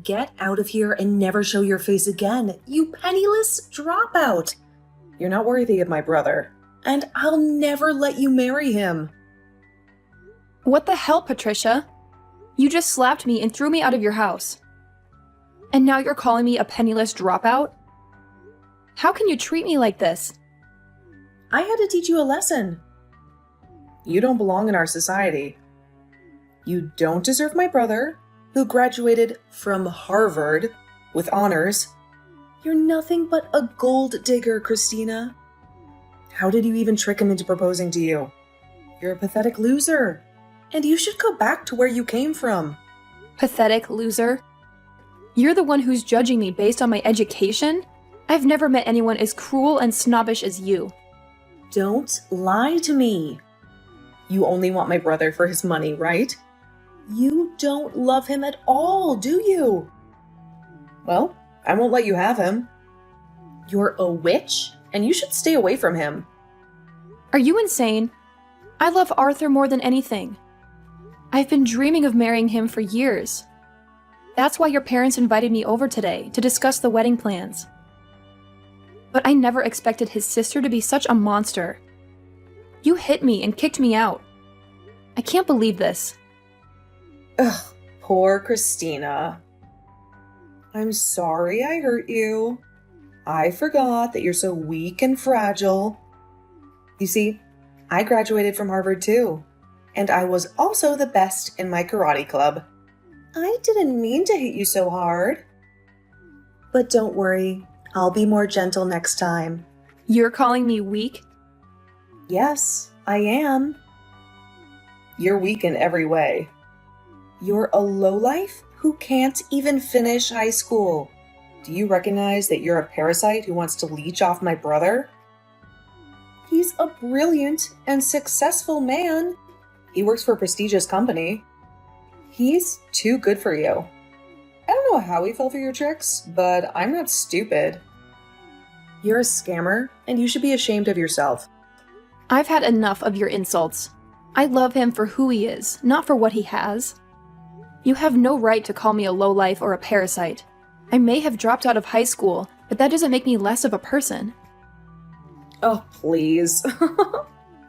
Get out of here and never show your face again, you penniless dropout. You're not worthy of my brother, and I'll never let you marry him. What the hell, Patricia? You just slapped me and threw me out of your house. And now you're calling me a penniless dropout? How can you treat me like this? I had to teach you a lesson. You don't belong in our society. You don't deserve my brother, who graduated from Harvard with honors. You're nothing but a gold digger, Christina. How did you even trick him into proposing to you? You're a pathetic loser, and you should go back to where you came from. Pathetic loser? You're the one who's judging me based on my education? I've never met anyone as cruel and snobbish as you. Don't lie to me. You only want my brother for his money, right? You don't love him at all, do you? Well, I won't let you have him. You're a witch, and you should stay away from him. Are you insane? I love Arthur more than anything. I've been dreaming of marrying him for years. That's why your parents invited me over today to discuss the wedding plans. But I never expected his sister to be such a monster. You hit me and kicked me out. I can't believe this. Ugh, poor Christina. I'm sorry I hurt you. I forgot that you're so weak and fragile. You see, I graduated from Harvard too, and I was also the best in my karate club. I didn't mean to hit you so hard. But don't worry, I'll be more gentle next time. You're calling me weak? Yes, I am. You're weak in every way. You're a lowlife who can't even finish high school. Do you recognize that you're a parasite who wants to leech off my brother? He's a brilliant and successful man. He works for a prestigious company. He's too good for you. I don't know how he fell for your tricks, but I'm not stupid. You're a scammer, and you should be ashamed of yourself. I've had enough of your insults. I love him for who he is, not for what he has. You have no right to call me a lowlife or a parasite. I may have dropped out of high school, but that doesn't make me less of a person. Oh, please.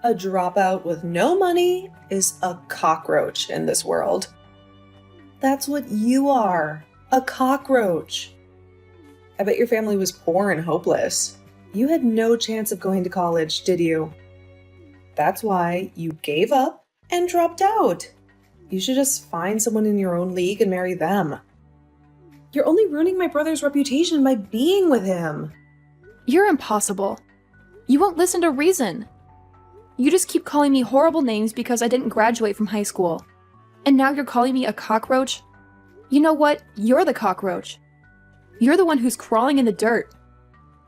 A dropout with no money is a cockroach in this world. That's what you are, a cockroach. I bet your family was poor and hopeless. You had no chance of going to college, did you? That's why you gave up and dropped out. You should just find someone in your own league and marry them. You're only ruining my brother's reputation by being with him. You're impossible. You won't listen to reason. You just keep calling me horrible names because I didn't graduate from high school. And now you're calling me a cockroach? You know what? You're the cockroach. You're the one who's crawling in the dirt.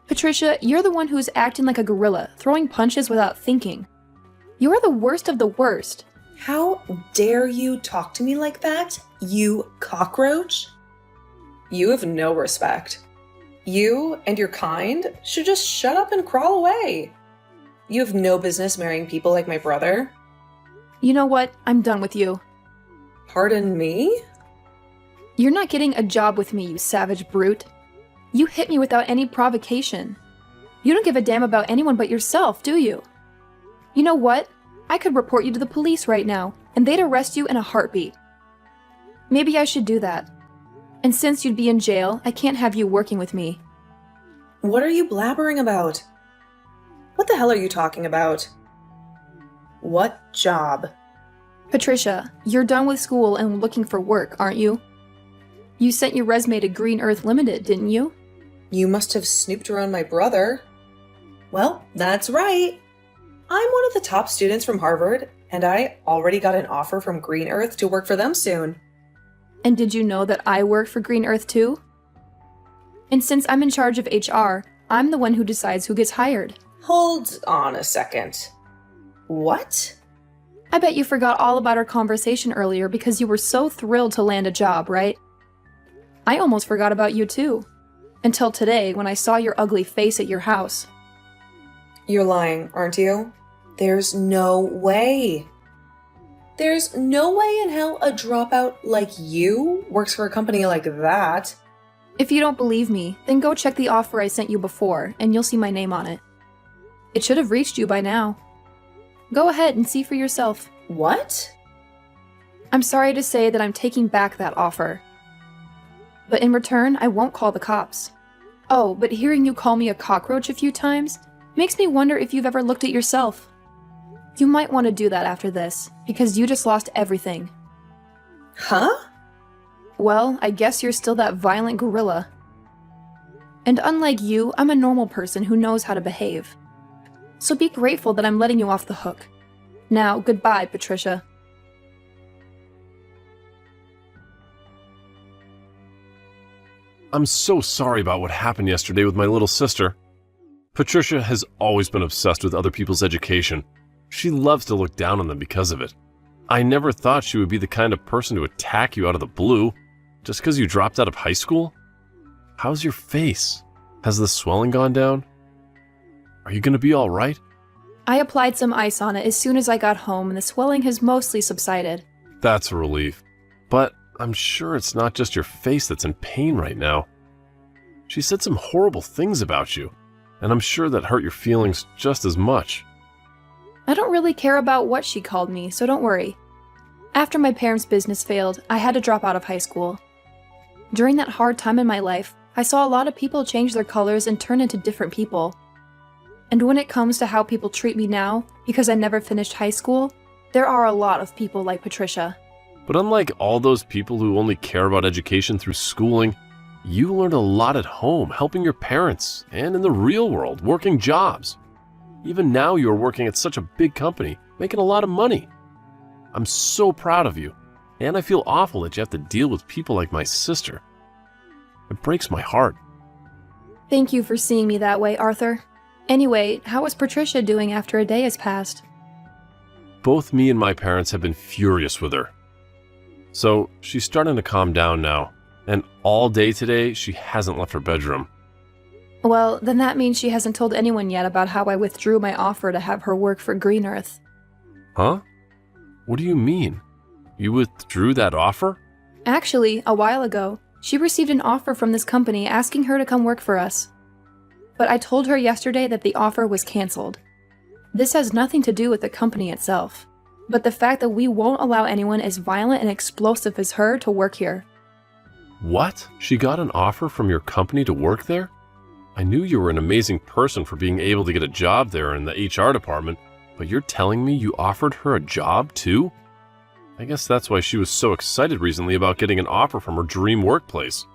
Patricia, you're the one who's acting like a gorilla, throwing punches without thinking. You're the worst of the worst. How dare you talk to me like that, you cockroach? You have no respect. You and your kind should just shut up and crawl away. You have no business marrying people like my brother. You know what? I'm done with you. Pardon me? You're not getting a job with me, you savage brute. You hit me without any provocation. You don't give a damn about anyone but yourself, do you? You know what? I could report you to the police right now, and they'd arrest you in a heartbeat. Maybe I should do that. And since you'd be in jail, I can't have you working with me. What are you blabbering about? What the hell are you talking about? What job? Patricia, you're done with school and looking for work, aren't you? You sent your resume to Green Earth Limited, didn't you? You must have snooped around my brother. Well, that's right. I'm one of the top students from Harvard, and I already got an offer from Green Earth to work for them soon. And did you know that I work for Green Earth too? And since I'm in charge of HR, I'm the one who decides who gets hired. Hold on a second. What? I bet you forgot all about our conversation earlier because you were so thrilled to land a job, right? I almost forgot about you too. Until today, when I saw your ugly face at your house. You're lying, aren't you? There's no way. There's no way in hell a dropout like you works for a company like that. If you don't believe me, then go check the offer I sent you before, and you'll see my name on it. It should have reached you by now. Go ahead and see for yourself. What? I'm sorry to say that I'm taking back that offer. But in return, I won't call the cops. Oh, but hearing you call me a cockroach a few times makes me wonder if you've ever looked at yourself. You might want to do that after this, because you just lost everything. Huh? Well, I guess you're still that violent gorilla. And unlike you, I'm a normal person who knows how to behave. So be grateful that I'm letting you off the hook. Now, goodbye, Patricia. I'm so sorry about what happened yesterday with my little sister. Patricia has always been obsessed with other people's education. She loves to look down on them because of it. I never thought she would be the kind of person to attack you out of the blue, just because you dropped out of high school. How's your face? Has the swelling gone down? Are you going to be all right? I applied some ice on it as soon as I got home, and the swelling has mostly subsided. That's a relief. But I'm sure it's not just your face that's in pain right now. She said some horrible things about you, and I'm sure that hurt your feelings just as much. I don't really care about what she called me, so don't worry. After my parents' business failed, I had to drop out of high school. During that hard time in my life, I saw a lot of people change their colors and turn into different people. And when it comes to how people treat me now, because I never finished high school, there are a lot of people like Patricia. But unlike all those people who only care about education through schooling, you learned a lot at home, helping your parents, and in the real world, working jobs. Even now you are working at such a big company, making a lot of money. I'm so proud of you, and I feel awful that you have to deal with people like my sister. It breaks my heart. Thank you for seeing me that way, Arthur. Anyway, how is Patricia doing after a day has passed? Both me and my parents have been furious with her. So she's starting to calm down now, and all day today she hasn't left her bedroom. Well, then that means she hasn't told anyone yet about how I withdrew my offer to have her work for Green Earth. Huh? What do you mean? You withdrew that offer? Actually, a while ago, she received an offer from this company asking her to come work for us. But I told her yesterday that the offer was canceled. This has nothing to do with the company itself, but the fact that we won't allow anyone as violent and explosive as her to work here. What? She got an offer from your company to work there? I knew you were an amazing person for being able to get a job there in the HR department, but you're telling me you offered her a job too? I guess that's why she was so excited recently about getting an offer from her dream workplace.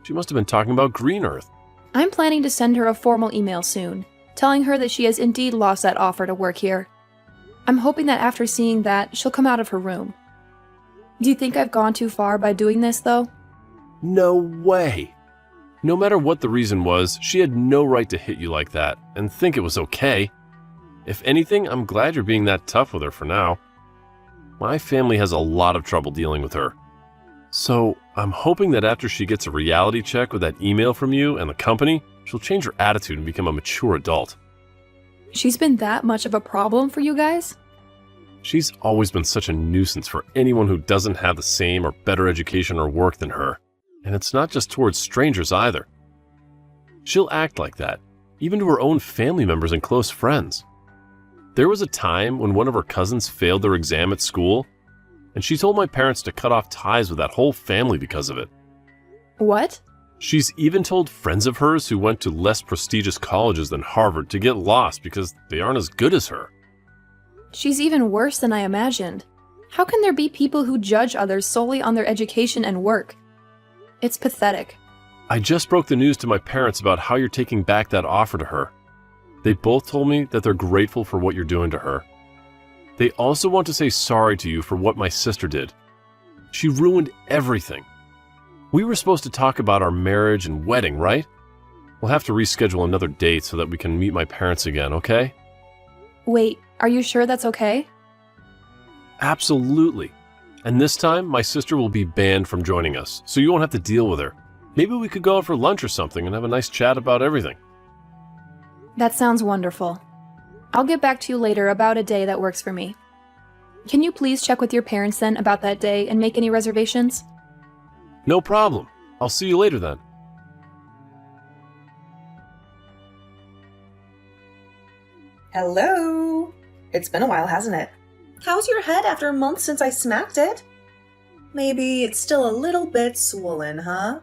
She must have been talking about Green Earth. I'm planning to send her a formal email soon, telling her that she has indeed lost that offer to work here. I'm hoping that after seeing that, she'll come out of her room. Do you think I've gone too far by doing this, though? No way! No matter what the reason was, she had no right to hit you like that and think it was okay. If anything, I'm glad you're being that tough with her for now. My family has a lot of trouble dealing with her. So, I'm hoping that after she gets a reality check with that email from you and the company, she'll change her attitude and become a mature adult. She's been that much of a problem for you guys? She's always been such a nuisance for anyone who doesn't have the same or better education or work than her. And it's not just towards strangers either. She'll act like that, even to her own family members and close friends. There was a time when one of her cousins failed their exam at school, and she told my parents to cut off ties with that whole family because of it. What? She's even told friends of hers who went to less prestigious colleges than Harvard to get lost because they aren't as good as her. She's even worse than I imagined. How can there be people who judge others solely on their education and work? It's pathetic. I just broke the news to my parents about how you're taking back that offer to her. They both told me that they're grateful for what you're doing to her. They also want to say sorry to you for what my sister did. She ruined everything. We were supposed to talk about our marriage and wedding, right? We'll have to reschedule another date so that we can meet my parents again, okay? Wait, are you sure that's okay? Absolutely. And this time, my sister will be banned from joining us, so you won't have to deal with her. Maybe we could go out for lunch or something and have a nice chat about everything. That sounds wonderful. I'll get back to you later about a day that works for me. Can you please check with your parents then about that day and make any reservations? No problem. I'll see you later then. Hello? It's been a while, hasn't it? How's your head after a month since I smacked it? Maybe it's still a little bit swollen, huh?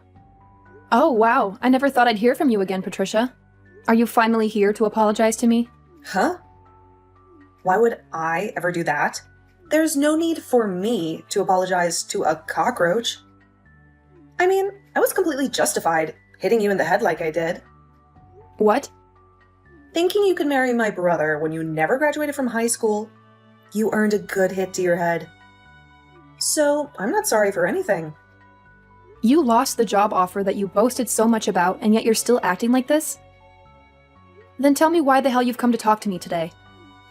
Oh, wow. I never thought I'd hear from you again, Patricia. Are you finally here to apologize to me? Huh? Why would I ever do that? There's no need for me to apologize to a cockroach. I mean, I was completely justified hitting you in the head like I did. What? Thinking you could marry my brother when you never graduated from high school, you earned a good hit to your head. So, I'm not sorry for anything. You lost the job offer that you boasted so much about, and yet you're still acting like this? Then tell me why the hell you've come to talk to me today.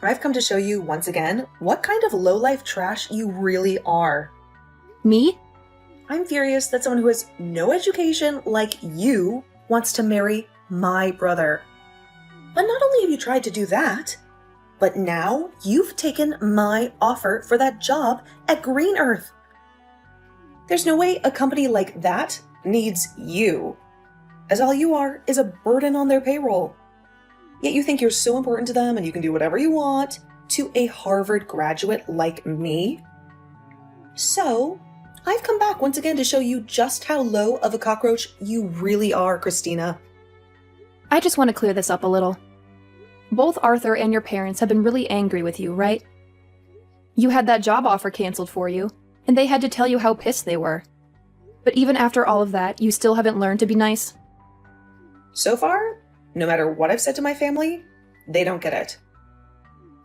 I've come to show you once again what kind of low-life trash you really are. Me? I'm furious that someone who has no education like you wants to marry my brother. But not only have you tried to do that, but now you've taken my offer for that job at Green Earth. There's no way a company like that needs you, as all you are is a burden on their payroll. Yet you think you're so important to them and you can do whatever you want to a Harvard graduate like me? So, I've come back once again to show you just how low of a cockroach you really are, Christina. I just want to clear this up a little. Both Arthur and your parents have been really angry with you, right? You had that job offer canceled for you, and they had to tell you how pissed they were. But even after all of that, you still haven't learned to be nice? So far, no matter what I've said to my family, they don't get it.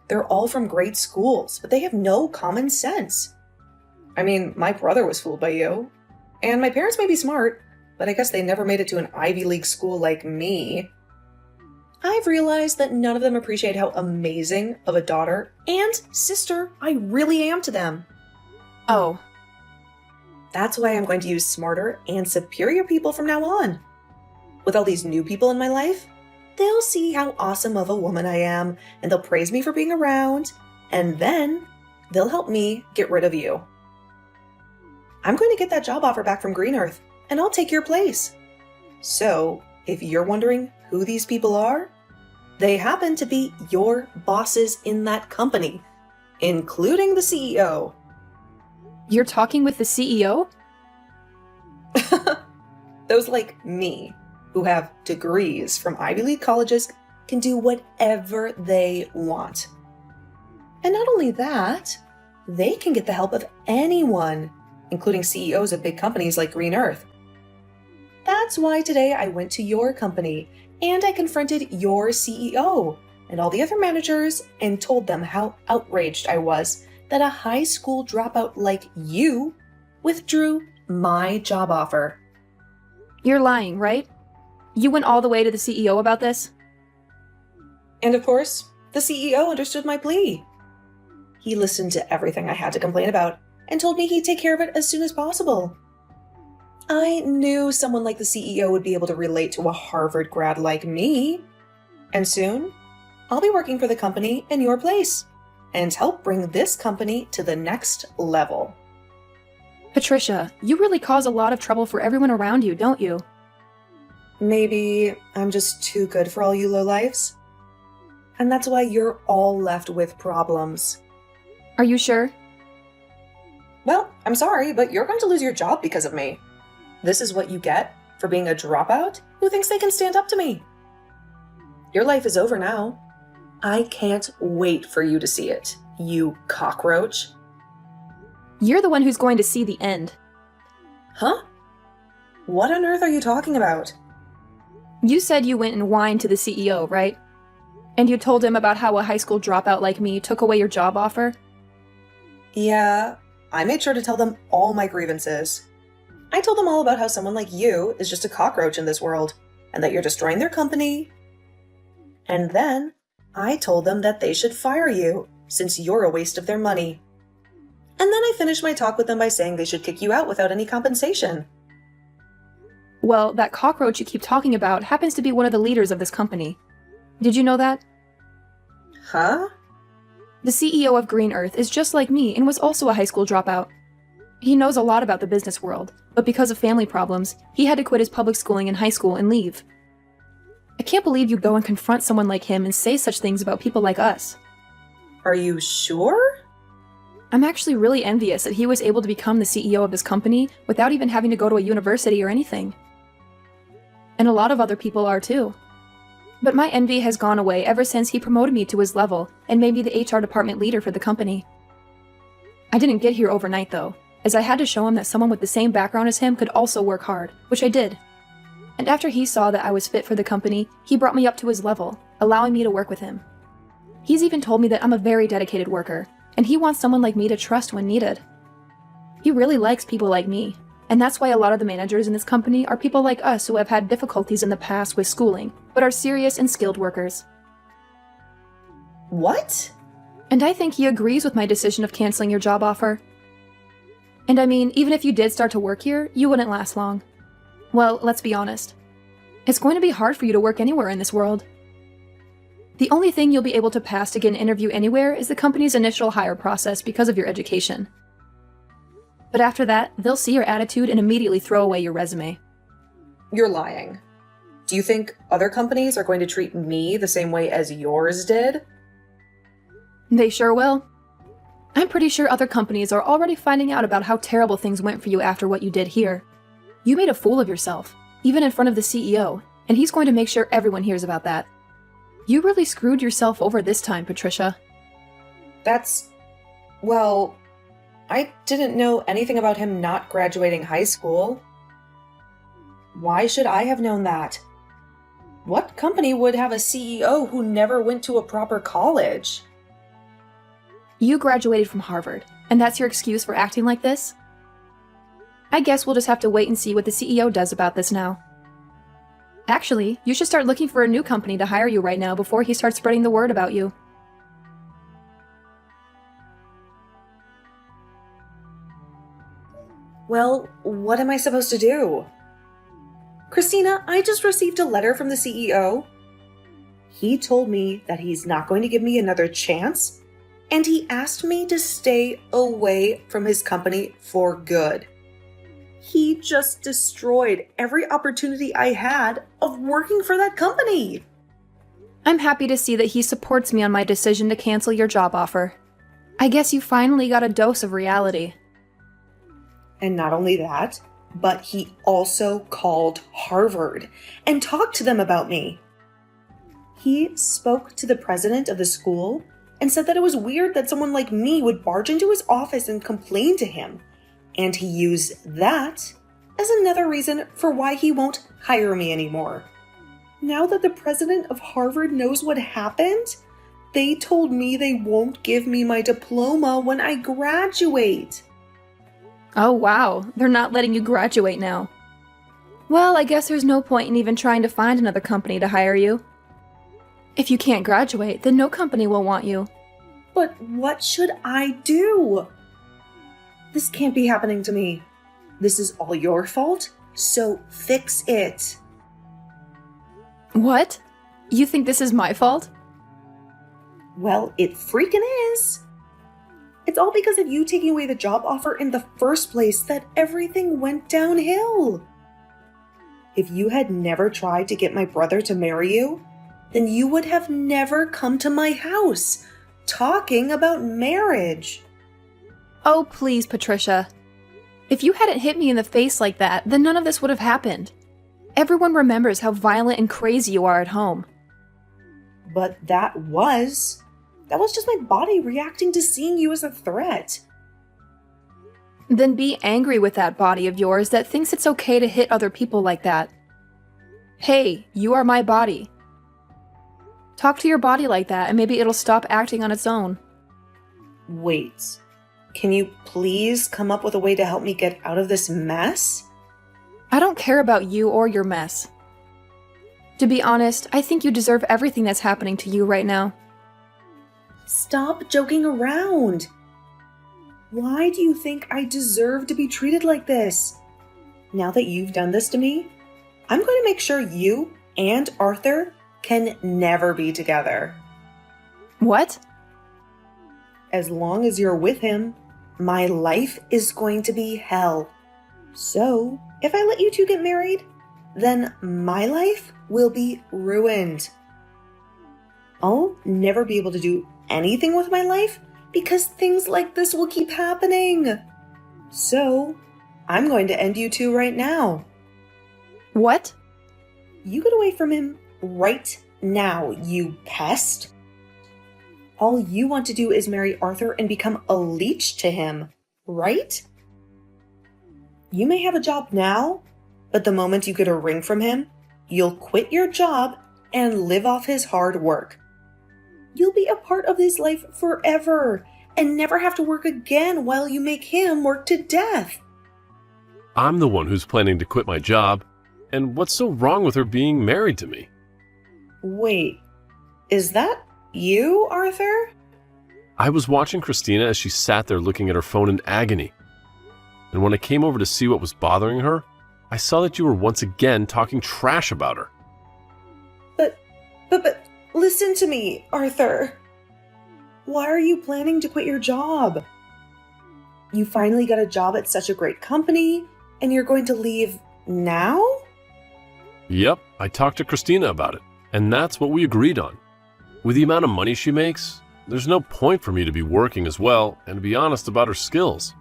They're all from great schools, but they have no common sense. I mean, my brother was fooled by you, and my parents may be smart, but I guess they never made it to an Ivy League school like me. I've realized that none of them appreciate how amazing of a daughter and sister I really am to them. Oh. That's why I'm going to use smarter and superior people from now on. With all these new people in my life, they'll see how awesome of a woman I am, and they'll praise me for being around, and then they'll help me get rid of you. I'm going to get that job offer back from Green Earth, and I'll take your place. So, if you're wondering who these people are, they happen to be your bosses in that company, including the CEO. You're talking with the CEO? Those like me, who have degrees from Ivy League colleges, can do whatever they want. And not only that, they can get the help of anyone, including CEOs of big companies like Green Earth. That's why today I went to your company and I confronted your CEO and all the other managers and told them how outraged I was that a high school dropout like you withdrew my job offer. You're lying, right? You went all the way to the CEO about this? And of course, the CEO understood my plea. He listened to everything I had to complain about and told me he'd take care of it as soon as possible. I knew someone like the CEO would be able to relate to a Harvard grad like me. And soon, I'll be working for the company in your place and help bring this company to the next level. Patricia, you really cause a lot of trouble for everyone around you, don't you? Maybe I'm just too good for all you lowlifes. And that's why you're all left with problems. Are you sure? Well, I'm sorry, but you're going to lose your job because of me. This is what you get for being a dropout who thinks they can stand up to me. Your life is over now. I can't wait for you to see it, you cockroach. You're the one who's going to see the end. Huh? What on earth are you talking about? You said you went and whined to the CEO, right? And you told him about how a high school dropout like me took away your job offer? Yeah, I made sure to tell them all my grievances. I told them all about how someone like you is just a cockroach in this world, and that you're destroying their company. And then, I told them that they should fire you, since you're a waste of their money. And then I finished my talk with them by saying they should kick you out without any compensation. Well, that cockroach you keep talking about happens to be one of the leaders of this company. Did you know that? Huh? The CEO of Green Earth is just like me and was also a high school dropout. He knows a lot about the business world, but because of family problems, he had to quit his public schooling in high school and leave. I can't believe you go and confront someone like him and say such things about people like us. Are you sure? I'm actually really envious that he was able to become the CEO of his company without even having to go to a university or anything. And a lot of other people are too. But my envy has gone away ever since he promoted me to his level and made me the HR department leader for the company. I didn't get here overnight though, as I had to show him that someone with the same background as him could also work hard, which I did. And after he saw that I was fit for the company, he brought me up to his level, allowing me to work with him. He's even told me that I'm a very dedicated worker, and he wants someone like me to trust when needed. He really likes people like me, and that's why a lot of the managers in this company are people like us who have had difficulties in the past with schooling, but are serious and skilled workers. What? And I think he agrees with my decision of canceling your job offer. And I mean, even if you did start to work here, you wouldn't last long. Well, let's be honest. It's going to be hard for you to work anywhere in this world. The only thing you'll be able to pass to get an interview anywhere is the company's initial hire process because of your education. But after that, they'll see your attitude and immediately throw away your resume. You're lying. Do you think other companies are going to treat me the same way as yours did? They sure will. I'm pretty sure other companies are already finding out about how terrible things went for you after what you did here. You made a fool of yourself, even in front of the CEO, and he's going to make sure everyone hears about that. You really screwed yourself over this time, Patricia. Well, I didn't know anything about him not graduating high school. Why should I have known that? What company would have a CEO who never went to a proper college? You graduated from Harvard, and that's your excuse for acting like this? I guess we'll just have to wait and see what the CEO does about this now. Actually, you should start looking for a new company to hire you right now before he starts spreading the word about you. Well, what am I supposed to do? Christina, I just received a letter from the CEO. He told me that he's not going to give me another chance, and he asked me to stay away from his company for good. He just destroyed every opportunity I had of working for that company. I'm happy to see that he supports me on my decision to cancel your job offer. I guess you finally got a dose of reality. And not only that, but he also called Harvard and talked to them about me. He spoke to the president of the school and said that it was weird that someone like me would barge into his office and complain to him. And he used that as another reason for why he won't hire me anymore. Now that the president of Harvard knows what happened, they told me they won't give me my diploma when I graduate. Oh wow, they're not letting you graduate now. Well, I guess there's no point in even trying to find another company to hire you. If you can't graduate, then no company will want you. But what should I do? This can't be happening to me. This is all your fault, so fix it. What? You think this is my fault? Well, it freaking is. It's all because of you taking away the job offer in the first place that everything went downhill. If you had never tried to get my brother to marry you, then you would have never come to my house talking about marriage. Oh, please, Patricia. If you hadn't hit me in the face like that, then none of this would have happened. Everyone remembers how violent and crazy you are at home. But that was just my body reacting to seeing you as a threat. Then be angry with that body of yours that thinks it's okay to hit other people like that. Hey, you are my body. Talk to your body like that and maybe it'll stop acting on its own. Wait. Can you please come up with a way to help me get out of this mess? I don't care about you or your mess. To be honest, I think you deserve everything that's happening to you right now. Stop joking around. Why do you think I deserve to be treated like this? Now that you've done this to me, I'm going to make sure you and Arthur can never be together. What? As long as you're with him, my life is going to be hell. So, if I let you two get married, then my life will be ruined. I'll never be able to do anything with my life because things like this will keep happening. So, I'm going to end you two right now. What? You get away from him right now, you pest. All you want to do is marry Arthur and become a leech to him, right? You may have a job now, but the moment you get a ring from him, you'll quit your job and live off his hard work. You'll be a part of his life forever and never have to work again while you make him work to death. I'm the one who's planning to quit my job, and what's so wrong with her being married to me? Wait, is that you, Arthur? I was watching Christina as she sat there looking at her phone in agony. And when I came over to see what was bothering her, I saw that you were once again talking trash about her. But, listen to me, Arthur. Why are you planning to quit your job? You finally got a job at such a great company, and you're going to leave now? Yep, I talked to Christina about it, and that's what we agreed on. With the amount of money she makes, there's no point for me to be working as well and to be honest about her skills.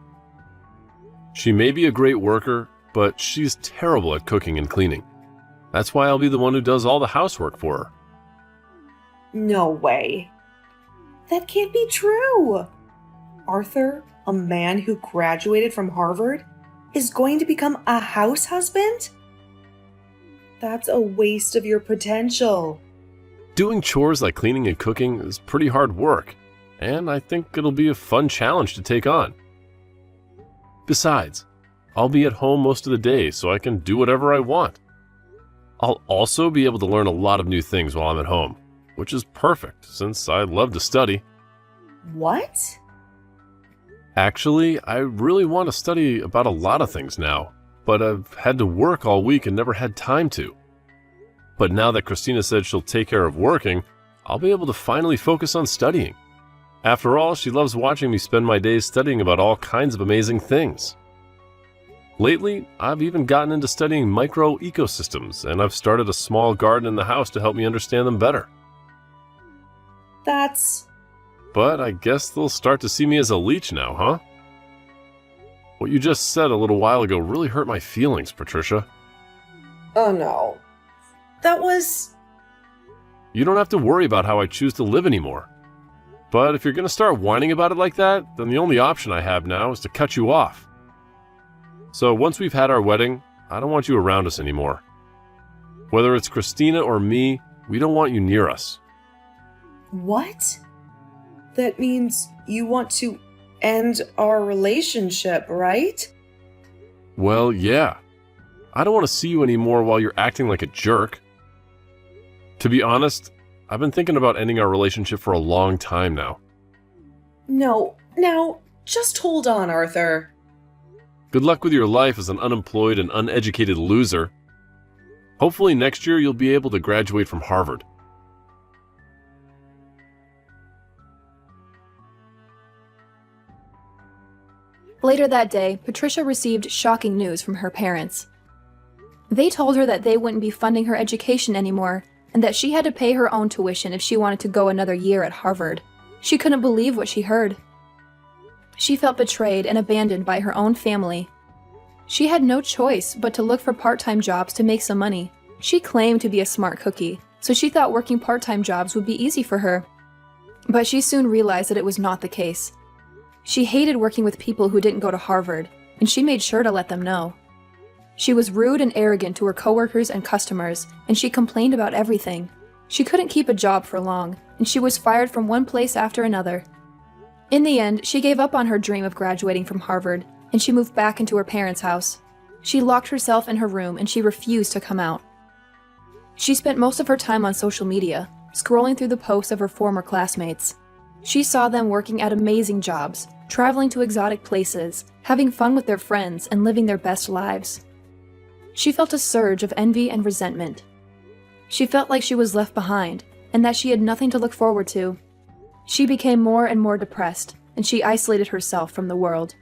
She may be a great worker, but she's terrible at cooking and cleaning. That's why I'll be the one who does all the housework for her. No way. That can't be true. Arthur, a man who graduated from Harvard, is going to become a house husband? That's a waste of your potential. Doing chores like cleaning and cooking is pretty hard work, and I think it'll be a fun challenge to take on. Besides, I'll be at home most of the day so I can do whatever I want. I'll also be able to learn a lot of new things while I'm at home, which is perfect since I love to study. What? Actually, I really want to study about a lot of things now, but I've had to work all week and never had time to. But now that Christina said she'll take care of working, I'll be able to finally focus on studying. After all, she loves watching me spend my days studying about all kinds of amazing things. Lately, I've even gotten into studying micro-ecosystems, and I've started a small garden in the house to help me understand them better. But I guess they'll start to see me as a leech now, huh? What you just said a little while ago really hurt my feelings, Patricia. Oh no. That was... You don't have to worry about how I choose to live anymore. But if you're going to start whining about it like that, then the only option I have now is to cut you off. So once we've had our wedding, I don't want you around us anymore. Whether it's Christina or me, we don't want you near us. What? That means you want to end our relationship, right? Well, yeah. I don't want to see you anymore while you're acting like a jerk. To be honest, I've been thinking about ending our relationship for a long time now. No, now, just hold on, Arthur. Good luck with your life as an unemployed and uneducated loser. Hopefully next year you'll be able to graduate from Harvard. Later that day, Patricia received shocking news from her parents. They told her that they wouldn't be funding her education anymore, and that she had to pay her own tuition if she wanted to go another year at Harvard. She couldn't believe what she heard. She felt betrayed and abandoned by her own family. She had no choice but to look for part-time jobs to make some money. She claimed to be a smart cookie, so she thought working part-time jobs would be easy for her. But she soon realized that it was not the case. She hated working with people who didn't go to Harvard, and she made sure to let them know. She was rude and arrogant to her coworkers and customers, and she complained about everything. She couldn't keep a job for long, and she was fired from one place after another. In the end, she gave up on her dream of graduating from Harvard, and she moved back into her parents' house. She locked herself in her room, and she refused to come out. She spent most of her time on social media, scrolling through the posts of her former classmates. She saw them working at amazing jobs, traveling to exotic places, having fun with their friends, and living their best lives. She felt a surge of envy and resentment. She felt like she was left behind, and that she had nothing to look forward to. She became more and more depressed, and she isolated herself from the world.